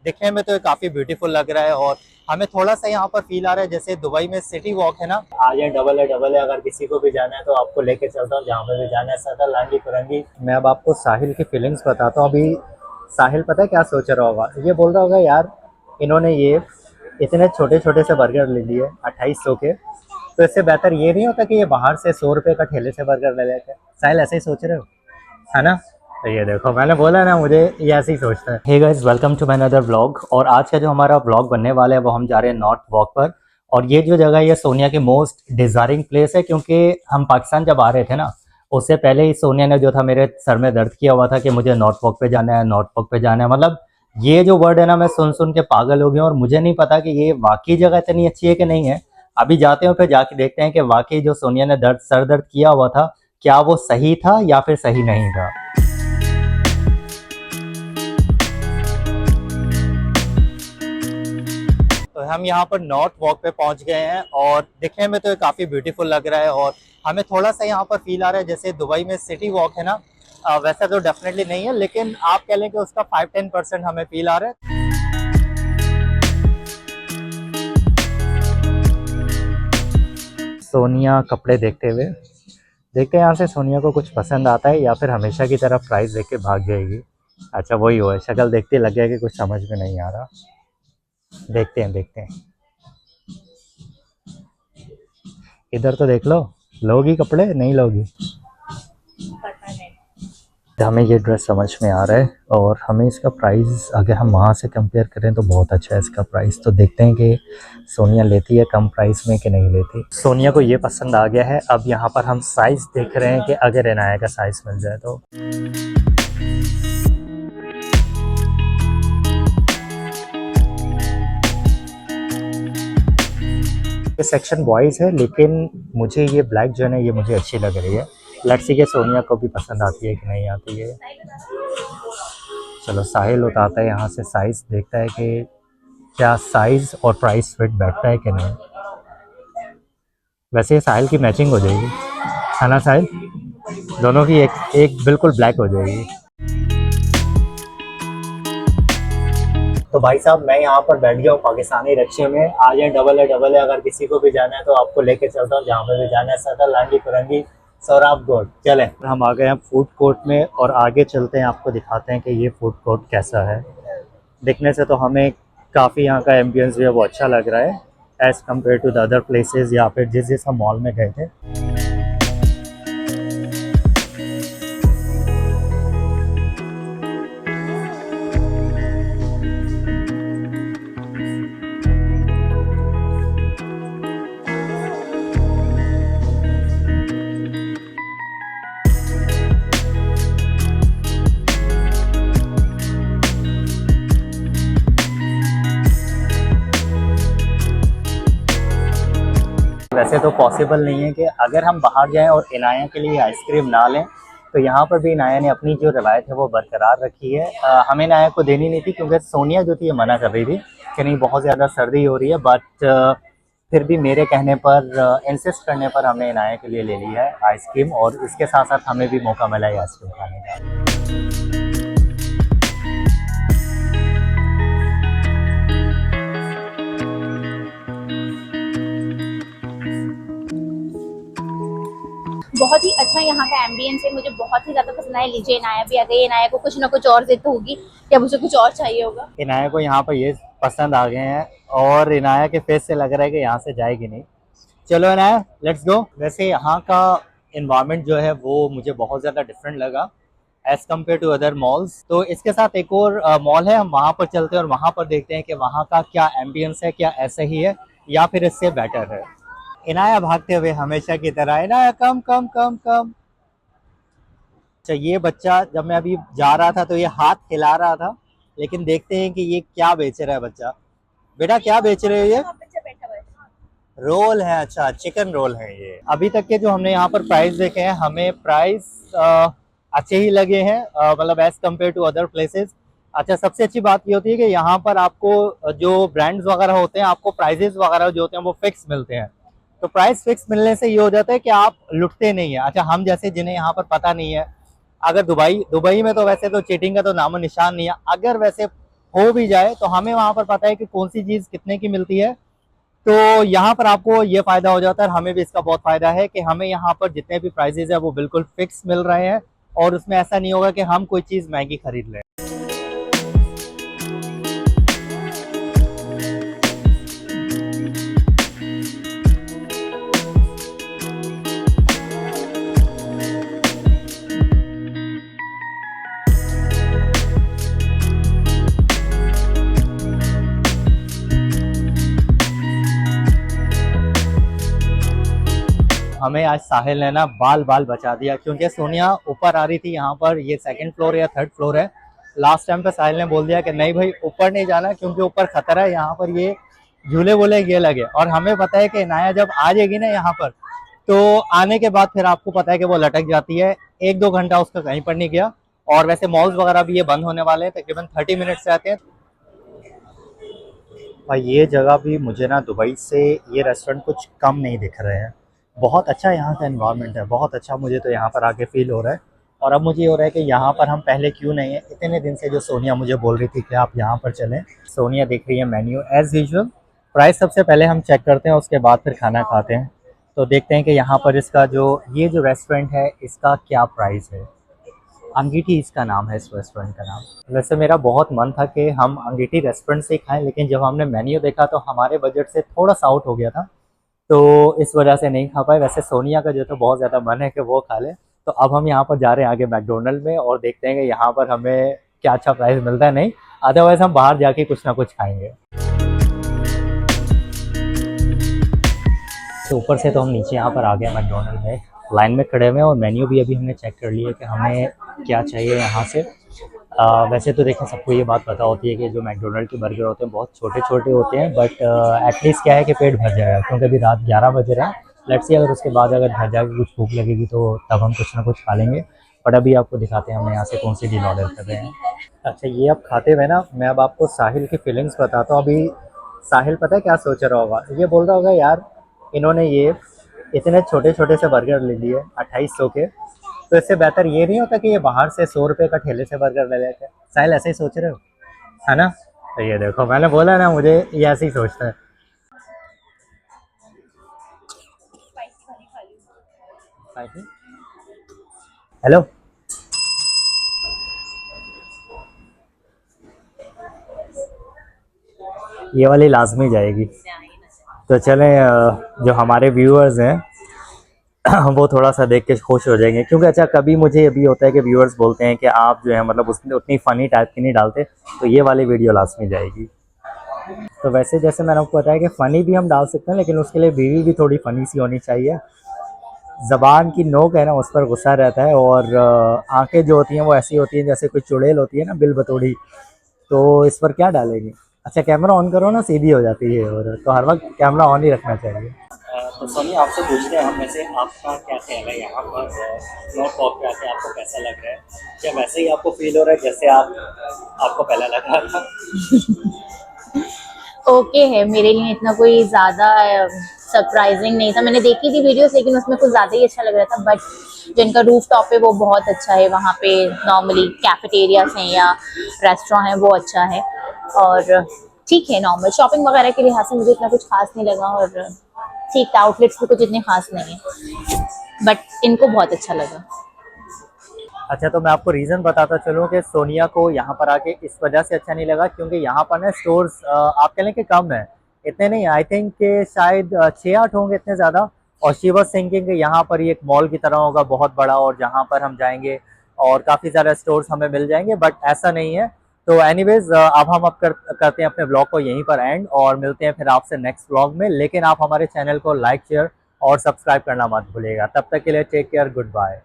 दिखने में तो ये काफी ब्यूटीफुल लग रहा है और हमें थोड़ा सा यहाँ पर फील आ रहा है जैसे दुबई में सिटी वॉक है ना। आज ये डबल है, अगर किसी को भी जाना है तो आपको लेके चलता हूँ जहाँ पे भी जाना है, सदर लांगी कुरंगी। मैं अब आपको साहिल की फीलिंग्स बताता हूँ। अभी साहिल पता है क्या सोच रहा होगा, ये बोल रहा होगा यार इन्होंने ये इतने छोटे छोटे से बर्गर ले लिए 2800 के, तो इससे बेहतर ये नहीं होता कि ये बाहर से 100 रुपये का ठेले से बर्गर ले लेते हैं। साहिल ऐसे ही सोच रहे हो है ना? तो ये देखो मैंने बोला ना, मुझे ये ऐसे ही सोचता है। Hey guys, welcome to my another vlog. और आज का जो हमारा व्लॉग बनने वाला है वो हम जा रहे हैं नॉर्थ वॉक पर। और ये जो जगह है ये सोनिया की मोस्ट डिजायरिंग प्लेस है, क्योंकि हम पाकिस्तान जब आ रहे थे ना उससे पहले ही सोनिया ने जो था मेरे सर में दर्द किया हुआ था कि मुझे नॉर्थ वॉक पे जाना है, नॉर्थ वॉक पे जाना है। मतलब ये जो वर्ड है ना मैं सुन सुन के पागल हो गया और मुझे नहीं पता कि ये वाकई जगह इतनी अच्छी है कि नहीं है। अभी जाते हैं फिर जाके देखते हैं कि वाकई जो सोनिया ने सर दर्द किया हुआ था क्या वो सही था या फिर सही नहीं था। तो हम यहाँ पर नॉर्थ वॉक पे पहुंच गए हैं और दिखने में तो ये काफ़ी ब्यूटीफुल लग रहा है और हमें थोड़ा सा यहाँ पर फील आ रहा है जैसे दुबई में सिटी वॉक है ना। वैसा तो डेफिनेटली नहीं है, लेकिन आप कह लें कि उसका 5-10% हमें फील आ रहा है। सोनिया कपड़े देखते हुए, देखते हैं यहाँ से सोनिया को कुछ पसंद आता है या फिर हमेशा की तरह प्राइस देख के भाग जाएगी। अच्छा वही हुआ है, शक्ल देखते लग गया कि कुछ समझ में नहीं आ रहा। देखते हैं देखते हैं, इधर तो देख लो, लोगी कपड़े नहीं लोगी? पता नहीं। हमें ये ड्रेस समझ में आ रहा है और हमें इसका प्राइस अगर हम वहाँ से कंपेयर करें तो बहुत अच्छा है इसका प्राइस। तो देखते हैं कि सोनिया लेती है कम प्राइस में कि नहीं लेती। सोनिया को ये पसंद आ गया है। अब यहाँ पर हम साइज़ देख रहे हैं कि अगर इनाया का साइज़ मिल जाए तो। ये सेक्शन बॉयज़ है, लेकिन मुझे ये ब्लैक जो है ना ये मुझे अच्छी लग रही है। लेट्स सी कि सोनिया को भी पसंद आती है कि नहीं आती है। चलो साहिल उतारता है यहाँ से साइज़, देखता है कि क्या साइज़ और प्राइस फिट बैठता है कि नहीं। वैसे ये साहिल की मैचिंग हो जाएगी है ना साहिल? दोनों की एक एक बिल्कुल ब्लैक हो जाएगी। तो भाई साहब मैं यहाँ पर बैठ गया हूँ पाकिस्तानी रिक्शे में। आज ये डबल है, अगर किसी को भी जाना है तो आपको लेके चलता हूँ जहाँ पे भी जाना है, सदर लांगी कुरंगी सोराब गोड। चले हम आ गए हैं फूड कोर्ट में और आगे चलते हैं, आपको दिखाते हैं कि ये फूड कोर्ट कैसा है। दिखने से तो हमें काफ़ी यहाँ का एम्बियंस जो है वो अच्छा लग रहा है as compared to the other places या फिर जिस हम मॉल में गए थे। वैसे तो पॉसिबल नहीं है कि अगर हम बाहर जाएं और इनाया के लिए आइसक्रीम ना लें, तो यहाँ पर भी इनाया ने अपनी जो रवायत है वो बरकरार रखी है। हमें इनाया को देनी नहीं थी क्योंकि सोनिया जो थी ये मना कर रही थी कि नहीं बहुत ज़्यादा सर्दी हो रही है, बट फिर भी मेरे कहने पर इंसिस्ट करने पर हमने इनाया के लिए ले ली है आइसक्रीम और इसके साथ साथ हमें भी मौका मिला है आइसक्रीम खाने का। बहुत ही अच्छा यहाँ का एम्बियंस है, मुझे बहुत ही ज्यादा पसंद आया। लीजिए इनाया भी आ गई, इनाया को कुछ ना कुछ और देते होगी या मुझे कुछ और चाहिए होगा। इनाया को यहाँ पर ये पसंद आ गए हैं और इनाया के फेस से लग रहा है कि यहाँ से जाएगी नहीं। चलो इनाया लेट्स गो। वैसे यहाँ का इन्वायरमेंट जो है वो मुझे बहुत ज़्यादा डिफरेंट लगा as compared to other malls. तो इसके साथ एक और मॉल है, हम वहाँ पर चलते हैं और वहाँ पर देखते हैं कि वहाँ का क्या एम्बियंस है, क्या ऐसे ही है या फिर इससे बेटर है। इनाया भागते हुए हमेशा की तरह, इनाया कम कम कम कम। अच्छा ये बच्चा जब मैं अभी जा रहा था तो ये हाथ हिला रहा था, लेकिन देखते हैं कि ये क्या बेच रहा है बच्चा। बेटा क्या बेच रहे हो ये? रोल है, अच्छा चिकन रोल है ये। अभी तक के जो हमने यहाँ पर प्राइस देखे हैं हमें प्राइस अच्छे ही लगे हैं, मतलब as compared to other places. अच्छा सबसे अच्छी बात ये होती है कि यहाँ पर आपको जो ब्रांड्स वगैरह होते हैं आपको प्राइजेस वगैरह जो होते हैं वो फिक्स मिलते हैं। तो प्राइस फिक्स मिलने से ये हो जाता है कि आप लुटते नहीं है। अच्छा हम जैसे जिन्हें यहाँ पर पता नहीं है, अगर दुबई में तो वैसे तो चीटिंग का तो नामो निशान नहीं है, अगर वैसे हो भी जाए तो हमें वहाँ पर पता है कि कौन सी चीज़ कितने की मिलती है। तो यहाँ पर आपको ये फ़ायदा हो जाता है, हमें भी इसका बहुत फ़ायदा है कि हमें यहाँ पर जितने भी प्राइजेज़ है वो बिल्कुल फिक्स मिल रहे हैं और उसमें ऐसा नहीं होगा कि हम कोई चीज़ महंगी खरीद लें। हमें आज साहिल ने ना बाल बाल बचा दिया, क्योंकि सोनिया ऊपर आ रही थी यहाँ पर, ये सेकंड फ्लोर या थर्ड फ्लोर है। लास्ट टाइम पे साहिल ने बोल दिया कि नहीं भाई ऊपर नहीं जाना, क्योंकि ऊपर खतरा है, यहाँ पर ये झूले वूले ये लगे। और हमें पता है कि इनाया जब आ जाएगी ना यहाँ पर, तो आने के बाद फिर आपको पता है कि वो लटक जाती है। 1-2 घंटा उसका कहीं पर नहीं गया। और वैसे मॉल्स वगैरह भी ये बंद होने वाले हैं, तकरीबन 30 मिनट से आते हैं। भाई ये जगह भी मुझे ना दुबई से ये रेस्टोरेंट कुछ कम नहीं दिख रहे हैं। बहुत अच्छा यहाँ का एनवायरनमेंट है, बहुत अच्छा मुझे तो यहाँ पर आके फील हो रहा है। और अब मुझे ये हो रहा है कि यहाँ पर हम पहले क्यों नहीं है, इतने दिन से जो सोनिया मुझे बोल रही थी कि आप यहाँ पर चलें। सोनिया देख रही है मेन्यू एज़ यूजुअल। प्राइस सबसे पहले हम चेक करते हैं, उसके बाद फिर खाना खाते हैं। तो देखते हैं कि यहाँ पर इसका ये जो रेस्टोरेंट है इसका क्या प्राइस है। अंगीठी इसका नाम है, इस रेस्टोरेंट का नाम। वैसे मेरा बहुत मन था कि हम अंगीठी रेस्टोरेंट से ही खाएं, लेकिन जब हमने मेन्यू देखा तो हमारे बजट से थोड़ा सा आउट हो गया था, तो इस वजह से नहीं खा पाए। वैसे सोनिया का जो तो बहुत ज़्यादा मन है कि वो खा ले। तो अब हम यहाँ पर जा रहे हैं आगे मैकडोनल्ड में, और देखते हैं कि यहाँ पर हमें क्या अच्छा प्राइस मिलता है। नहीं अदरवाइज़ हम बाहर जाके कुछ ना कुछ खाएंगे। तो ऊपर से तो हम नीचे यहाँ पर आ गए मैकडोनल्ड में, लाइन में खड़े हुए हैं, और मेन्यू भी अभी हमने चेक कर लिया कि हमें क्या चाहिए यहाँ से। वैसे तो देखें सबको ये बात पता होती है कि जो मैकडोनल्ड के बर्गर होते हैं बहुत छोटे छोटे होते हैं, बट एटलीस्ट क्या है कि पेट भर जाएगा, क्योंकि अभी रात 11 बज रहा है। लेट्स सी अगर उसके बाद अगर घर जाके कुछ भूख लगेगी तो तब हम कुछ ना कुछ खा लेंगे। बट अभी आपको दिखाते हैं हम यहाँ से कौन सी डील ऑर्डर कर रहे हैं। अच्छा ये अब खाते हुए ना मैं अब आपको साहिल की फीलिंग्स बताता हूँ। अभी साहिल पता है क्या सोच रहा होगा, ये बोल रहा होगा यार इन्होंने ये इतने छोटे छोटे से बर्गर ले लिए 2800 के, तो इससे बेहतर ये नहीं होता कि ये बाहर से 100 रुपये का ठेले से बर्गर ले लेते हैं। साहिल ऐसे ही सोच रहे हो है ना? तो ये देखो मैंने बोला ना, मुझे ये ऐसे ही सोचता है। हेलो ये वाली लाजमी जाएगी। तो चलें, जो हमारे व्यूअर्स हैं वो थोड़ा सा देख के खुश हो जाएंगे, क्योंकि अच्छा कभी मुझे ये भी होता है कि व्यूअर्स बोलते हैं कि आप जो है मतलब उसमें उतनी फ़नी टाइप की नहीं डालते, तो ये वाली वीडियो लाजमी जाएगी। तो वैसे जैसे मैंने आपको बताया कि फ़नी भी हम डाल सकते हैं, लेकिन उसके लिए बीवी भी थोड़ी फ़नी सी होनी चाहिए। ज़बान की नोक है ना उस पर गुस्सा रहता है, और आंखें जो होती हैं वो ऐसी होती हैं जैसे कोई चुड़ैल होती है ना, बिल बतौड़ी। तो इस पर क्या डालेंगे? अच्छा कैमरा ऑन करो ना, सीधी हो जाती है, और तो हर वक्त कैमरा ऑन ही रखना चाहिए। तो सोनी आपसे पूछते हैं हम, वैसे आपका क्या ख्याल है यहाँ पर नॉर्थ टॉप पे आके आपको कैसा लग रहा है? क्या वैसे ही आपको फील हो रहा है जैसे आपको पहले लग रहा था? ओके है, मेरे लिए इतना कोई ज़्यादा सरप्राइजिंग नहीं था। मैंने देखी थी वीडियोस, लेकिन उसमें कुछ ज़्यादा ही अच्छा लग रहा था। बट जो इनका रूफ टॉप है वो बहुत अच्छा है। वहाँ पे नॉर्मली कैफेटेरियाज हैं या रेस्टोरेंट है वो अच्छा है, और ठीक है। नॉर्मल शॉपिंग वगैरह के लिहाज से मुझे इतना कुछ खास नहीं लगा, और ठीक था। आउटलेट्स भी कुछ इतने खास नहीं है, बट इनको बहुत अच्छा लगा। अच्छा तो मैं आपको रीज़न बताता चलूँ कि सोनिया को यहाँ पर आके इस वजह से अच्छा नहीं लगा, क्योंकि यहाँ पर ना स्टोर्स आप कह लें कि कम है, इतने नहीं। आई थिंक कि शायद 6-8 होंगे, इतने ज़्यादा। और शी वाज थिंकिंग कि यहाँ पर ये एक मॉल की तरह होगा बहुत बड़ा, और जहाँ पर हम जाएंगे और काफ़ी ज़्यादा स्टोर्स हमें मिल जाएंगे, बट ऐसा नहीं है। तो एनीवेज अब हम करते हैं अपने ब्लॉग को यहीं पर एंड, और मिलते हैं फिर आपसे नेक्स्ट ब्लॉग में। लेकिन आप हमारे चैनल को लाइक शेयर और सब्सक्राइब करना मत भूलिएगा। तब तक के लिए टेक केयर, गुड बाय।